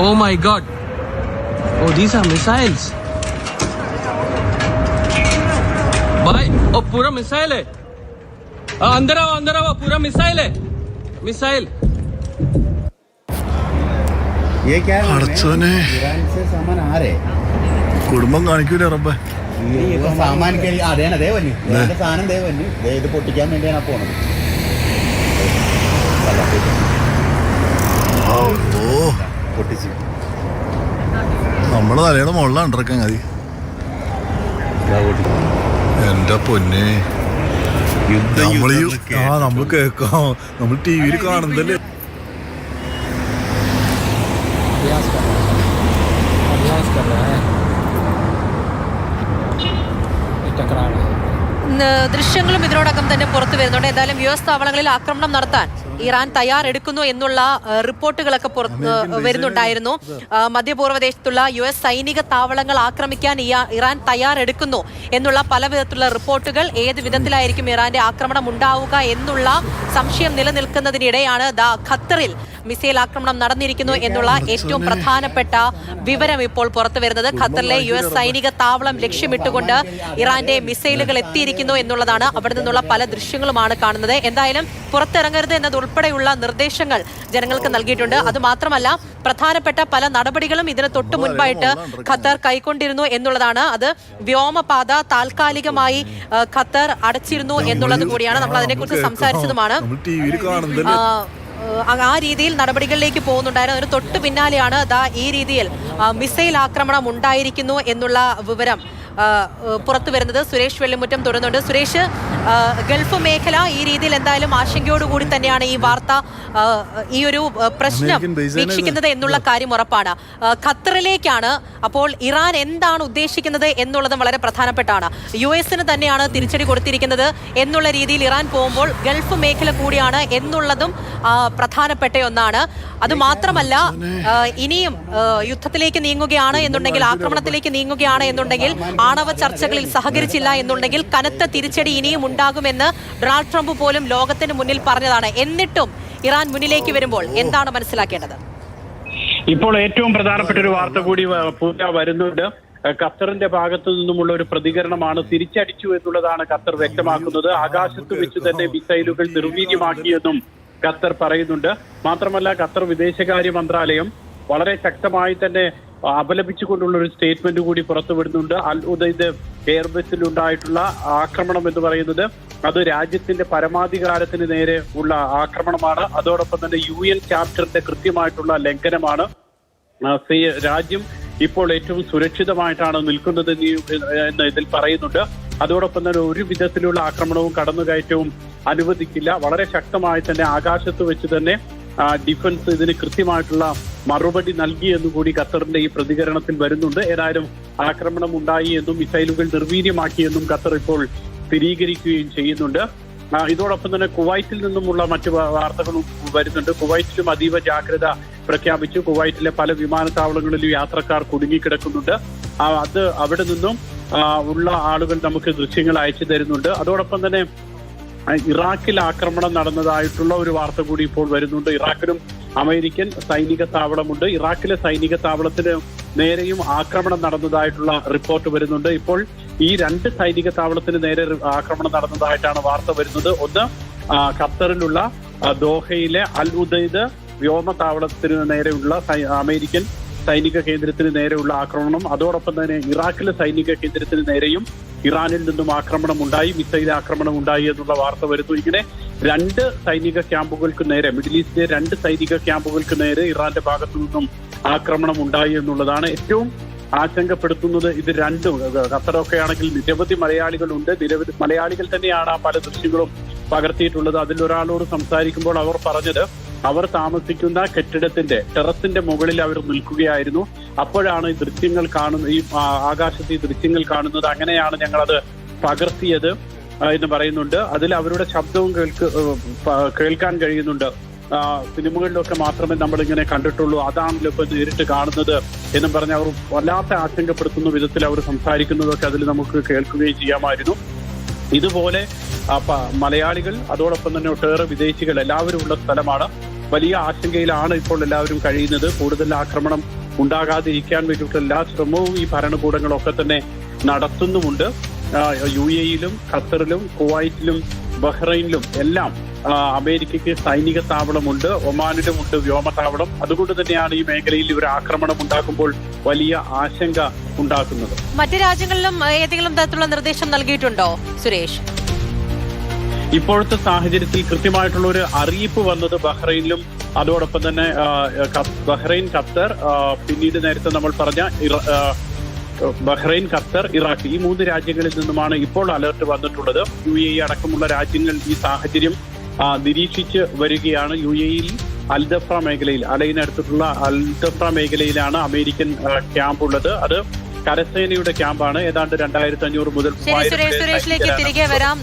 Oh my God. Oh, these are missiles. भाई, oh पूरा missile है. अंदर आओ पूरा मिसाइल है. मिसाइल. ये क्या है? ईरान से सामान आ रहे. കുടുംബം കാണിക്കൂലേ റബ്ബേ. സാമാൻ അതേന ദേവന്നി സാധനം ദേവന്നി ഇത് പൊട്ടിക്കാൻ വേണ്ടിയാണ് പോണത്. പൊട്ടിച്ച് നമ്മളെ തലയുടെ മുകളിലാണ് ഇറക്കാൻ മതി. എന്റെ പൊന്നെ, നമ്മൾ കേൾക്കാം, നമ്മൾ ടി വിയിൽ കാണുന്നതല്ലേ. ദൃശ്യങ്ങളും ഇതിനോടകം തന്നെ പുറത്തു വരുന്നുണ്ട്. എന്തായാലും US താവളങ്ങളിൽ ആക്രമണം നടത്താൻ ഇറാൻ തയ്യാറെടുക്കുന്നു എന്നുള്ള റിപ്പോർട്ടുകളൊക്കെ വരുന്നുണ്ടായിരുന്നു. മധ്യപൂർവ്വദേശത്തുള്ള US സൈനിക താവളങ്ങൾ ആക്രമിക്കാൻ ഇറാൻ തയ്യാറെടുക്കുന്നു എന്നുള്ള പല വിധത്തിലുള്ള റിപ്പോർട്ടുകൾ. ഏത് വിധത്തിലായിരിക്കും ഇറാന്റെ ആക്രമണം ഉണ്ടാവുക എന്നുള്ള സംശയം നിലനിൽക്കുന്നതിനിടെയാണ് ഖത്തറിൽ മിസൈൽ ആക്രമണം നടന്നിരിക്കുന്നു എന്നുള്ള ഏറ്റവും പ്രധാനപ്പെട്ട വിവരം ഇപ്പോൾ പുറത്തു വരുന്നത്. ഖത്തറിലെ US സൈനിക താവളം ലക്ഷ്യമിട്ടുകൊണ്ട് ഇറാന്റെ മിസൈലുകൾ എത്തിയിരിക്കുന്നു എന്നുള്ളതാണ്. അവിടെ നിന്നുള്ള പല ദൃശ്യങ്ങളുമാണ് കാണുന്നത്. എന്തായാലും പുറത്തിറങ്ങരുത് എന്നതുൾപ്പെടെയുള്ള നിർദ്ദേശങ്ങൾ ജനങ്ങൾക്ക് നൽകിയിട്ടുണ്ട്. അതുമാത്രമല്ല, പ്രധാനപ്പെട്ട പല നടപടികളും ഇതിന് തൊട്ടു മുൻപായിട്ട് ഖത്തർ കൈക്കൊണ്ടിരുന്നു എന്നുള്ളതാണ്. അത് വ്യോമപാത താൽക്കാലികമായി ഖത്തർ അടച്ചിരുന്നു എന്നുള്ളത് കൂടിയാണ്. നമ്മൾ അതിനെക്കുറിച്ച് സംസാരിച്ചതുമാണ്. ആ രീതിയിൽ നടപടികളിലേക്ക് പോകുന്നുണ്ടായിരുന്നു. അതിന് തൊട്ടു പിന്നാലെയാണ് ഈ രീതിയിൽ മിസൈൽ ആക്രമണം ഉണ്ടായിരിക്കുന്നു എന്നുള്ള വിവരം പുറത്തു വരുന്നത്. സുരേഷ് വെള്ളിമുറ്റം തുടരുന്നുണ്ട്. സുരേഷ്, ഗൾഫ് മേഖല ഈ രീതിയിൽ എന്തായാലും ആശങ്കയോടുകൂടി തന്നെയാണ് ഈ വാർത്ത, ഈ ഒരു പ്രശ്നം വീക്ഷിക്കുന്നത് എന്നുള്ള കാര്യം ഉറപ്പാണ്. ഖത്തറിലേക്കാണ്. അപ്പോൾ ഇറാൻ എന്താണ് ഉദ്ദേശിക്കുന്നത് എന്നുള്ളതും വളരെ പ്രധാനപ്പെട്ടാണ്. US തന്നെയാണ് തിരിച്ചടി കൊടുത്തിരിക്കുന്നത് എന്നുള്ള രീതിയിൽ ഇറാൻ പോകുമ്പോൾ ഗൾഫ് മേഖല കൂടിയാണ് എന്നുള്ളതും പ്രധാനപ്പെട്ട ഒന്നാണ്. അത് മാത്രമല്ല, ഇനിയും യുദ്ധത്തിലേക്ക് നീങ്ങുകയാണ് എന്നുണ്ടെങ്കിൽ, ആക്രമണത്തിലേക്ക് നീങ്ങുകയാണ് എന്നുണ്ടെങ്കിൽ, ആണവ ചർച്ചകളിൽ സഹകരിച്ചില്ല എന്നുണ്ടെങ്കിൽ കനത്ത തിരിച്ചടി ഇനിയും ഉണ്ടാകുമെന്ന് ഡൊണാൾഡ് ട്രംപ് പോലും ലോകത്തിന് മുന്നിൽ പറഞ്ഞതാണ്. എന്നിട്ടും ഇറാൻ മുന്നിലേക്ക് വരുമ്പോൾ എന്താണ് മനസ്സിലാക്കേണ്ടത്? ഇപ്പോൾ ഏറ്റവും പ്രധാനപ്പെട്ട ഒരു വാർത്ത കൂടി വരുന്നുണ്ട്. ഖത്തറിന്റെ ഭാഗത്തു നിന്നുമുള്ള ഒരു പ്രതികരണമാണ്. തിരിച്ചടിച്ചു എന്നുള്ളതാണ് ഖത്തർ വ്യക്തമാക്കുന്നത്. ആകാശത്ത് വെച്ച് തന്നെ മിസൈലുകൾ നിർവീര്യമാക്കിയെന്നും ഖത്തർ പറയുന്നുണ്ട്. മാത്രമല്ല, ഖത്തർ വിദേശകാര്യ മന്ത്രാലയം വളരെ ശക്തമായി തന്നെ അപലപിച്ചുകൊണ്ടുള്ള ഒരു സ്റ്റേറ്റ്മെന്റ് കൂടി പുറത്തുവിടുന്നുണ്ട്. അൽ ഉദൈദ് എയർബേസിലുണ്ടായിട്ടുള്ള ആക്രമണം എന്ന് പറയുന്നത് അത് രാജ്യത്തിന്റെ പരമാധികാരത്തിന് നേരെ ഉള്ള ആക്രമണമാണ്. അതോടൊപ്പം തന്നെ UN ചാപ്റ്ററിന്റെ കൃത്യമായിട്ടുള്ള ലംഘനമാണ്. രാജ്യം ഇപ്പോൾ ഏറ്റവും സുരക്ഷിതമായിട്ടാണ് നിൽക്കുന്നത് എന്ന് ഇതിൽ പറയുന്നുണ്ട്. അതോടൊപ്പം തന്നെ ഒരു വിധത്തിലുള്ള ആക്രമണവും കടന്നുകയറ്റവും അനുവദിക്കില്ല. വളരെ ശക്തമായി തന്നെ ആകാശത്ത് വെച്ച് തന്നെ ഡിഫൻസ് ഇതിന് കൃത്യമായിട്ടുള്ള മറുപടി നൽകി എന്നുകൂടി ഖത്തറിന്റെ ഈ പ്രതികരണത്തിൽ വരുന്നുണ്ട്. ഏതായാലും ആക്രമണം ഉണ്ടായി എന്നും മിസൈലുകൾ നിർവീര്യമാക്കിയെന്നും ഖത്തർ ഇപ്പോൾ സ്ഥിരീകരിക്കുകയും ചെയ്യുന്നുണ്ട്. ഇതോടൊപ്പം തന്നെ കുവൈറ്റിൽ നിന്നുമുള്ള മറ്റു വാർത്തകളും വരുന്നുണ്ട്. കുവൈറ്റിലും അതീവ ജാഗ്രത പ്രഖ്യാപിച്ചു. കുവൈറ്റിലെ പല വിമാനത്താവളങ്ങളിലും യാത്രക്കാർ കുടുങ്ങിക്കിടക്കുന്നുണ്ട്. അത് അവിടെ നിന്നും ഉള്ള ആളുകൾ നമുക്ക് ദൃശ്യങ്ങൾ അയച്ചു തരുന്നുണ്ട്. അതോടൊപ്പം തന്നെ ഇറാഖിൽ ആക്രമണം നടന്നതായിട്ടുള്ള ഒരു വാർത്ത കൂടി ഇപ്പോൾ വരുന്നുണ്ട്. ഇറാഖിലും അമേരിക്കൻ സൈനിക താവളമുണ്ട്. ഇറാഖിലെ സൈനിക താവളത്തിന് നേരെയും ആക്രമണം നടന്നതായിട്ടുള്ള റിപ്പോർട്ട് വരുന്നുണ്ട്. ഇപ്പോൾ ഈ രണ്ട് സൈനിക താവളത്തിന് നേരെ ആക്രമണം നടന്നതായിട്ടാണ് വാർത്ത വരുന്നത്. ഒന്ന് ഖത്തറിലുള്ള ദോഹയിലെ അൽ ഉദൈദ് വ്യോമതാവളത്തിന് നേരെയുള്ള അമേരിക്കൻ സൈനിക കേന്ദ്രത്തിന് നേരെയുള്ള ആക്രമണം. അതോടൊപ്പം തന്നെ ഇറാഖിലെ സൈനിക കേന്ദ്രത്തിന് നേരെയും ഇറാനിൽ നിന്നും ആക്രമണം ഉണ്ടായി, മിസൈൽ ആക്രമണം ഉണ്ടായി എന്നുള്ള വാർത്ത വരുന്നു. ഇങ്ങനെ രണ്ട് സൈനിക ക്യാമ്പുകൾക്ക് നേരെ, മിഡിൽ ഈസ്റ്റിലെ രണ്ട് സൈനിക ക്യാമ്പുകൾക്ക് നേരെ ഇറാന്റെ ഭാഗത്തു നിന്നും ആക്രമണം ഉണ്ടായി എന്നുള്ളതാണ് ഏറ്റവും ആശങ്കപ്പെടുത്തുന്നത്. ഇത് രണ്ടും, ഖത്തറൊക്കെ ആണെങ്കിൽ നിരവധി മലയാളികളുണ്ട്. നിരവധി മലയാളികൾ തന്നെയാണ് ആ പല ദൃശ്യങ്ങളും പകർത്തിയിട്ടുള്ളത്. അതിലൊരാളോട് സംസാരിക്കുമ്പോൾ അവർ പറഞ്ഞത്, അവർ താമസിക്കുന്ന കെട്ടിടത്തിന്റെ ടെറസിന്റെ മുകളിൽ അവർ നിൽക്കുകയായിരുന്നു. അപ്പോഴാണ് ഈ ദൃശ്യങ്ങൾ കാണുന്നത്, ഈ ആകാശത്ത് ഈ ദൃശ്യങ്ങൾ കാണുന്നത്. അങ്ങനെയാണ് ഞങ്ങളത് പകർത്തിയത് എന്ന് പറയുന്നുണ്ട്. അതിൽ അവരുടെ ശബ്ദവും കേൾക്കാൻ കഴിയുന്നുണ്ട്. സിനിമകളിലൊക്കെ മാത്രമേ നമ്മളിങ്ങനെ കണ്ടിട്ടുള്ളൂ, അതാണല്ലോ ഇപ്പൊ നേരിട്ട് കാണുന്നത് എന്നും പറഞ്ഞ് അവർ വല്ലാത്ത ആശങ്കപ്പെടുത്തുന്ന വിധത്തിൽ അവർ സംസാരിക്കുന്നതൊക്കെ അതിൽ നമുക്ക് കേൾക്കുകയും ചെയ്യാമായിരുന്നു. ഇതുപോലെ മലയാളികൾ, അതോടൊപ്പം തന്നെ ഒട്ടേറെ വിദേശികൾ എല്ലാവരും ഉള്ള സ്ഥലമാണ്. വലിയ ആശങ്കയിലാണ് ഇപ്പോൾ എല്ലാവരും കഴിയുന്നത്. കൂടുതൽ ആക്രമണം ഉണ്ടാകാതിരിക്കാൻ വേണ്ടിയിട്ടുള്ള എല്ലാ ശ്രമവും ഈ ഭരണകൂടങ്ങളൊക്കെ തന്നെ നടത്തുന്നുമുണ്ട്. UAE-യിലും ഖത്തറിലും കുവൈറ്റിലും ബഹ്റൈനിലും എല്ലാം അമേരിക്കയ്ക്ക് സൈനിക താവളമുണ്ട്, ഒമാനിലുമുണ്ട് വ്യോമതാവളം. അതുകൊണ്ട് തന്നെയാണ് ഈ മേഖലയിൽ ഇവർ ആക്രമണം ഉണ്ടാക്കുമ്പോൾ വലിയ ആശങ്ക ഉണ്ടാക്കുന്നത്. മറ്റു രാജ്യങ്ങളിലും ഏതെങ്കിലും തരത്തിലുള്ള നിർദ്ദേശം നൽകിയിട്ടുണ്ടോ സുരേഷ്? ഇപ്പോഴത്തെ സാഹചര്യത്തിൽ കൃത്യമായിട്ടുള്ള ഒരു അറിയിപ്പ് വന്നത് ബഹ്റൈനിലും അതോടൊപ്പം തന്നെ ബഹ്റൈൻ, ഖത്തർ, പിന്നീട് നേരത്തെ നമ്മൾ പറഞ്ഞ ബഹ്റൈൻ, ഖത്തർ, ഇറാഖ് ഈ 3 രാജ്യങ്ങളിൽ നിന്നുമാണ് ഇപ്പോൾ അലർട്ട് വന്നിട്ടുള്ളത്. UAE അടക്കമുള്ള രാജ്യങ്ങൾ ഈ സാഹചര്യം നിരീക്ഷിച്ച് വരികയാണ്. UAE-യിൽ അൽദഫ്ര മേഖലയിൽ, അലൈനടുത്തിട്ടുള്ള അൽദഫ്ര മേഖലയിലാണ് അമേരിക്കൻ ക്യാമ്പ് ഉള്ളത്. അത് കരസേനയുടെ ക്യാമ്പാണ്. ഏതാണ്ട് 2500 മുതൽ 3000 സുരേഷിലേക്ക് തിരികെ വരാം.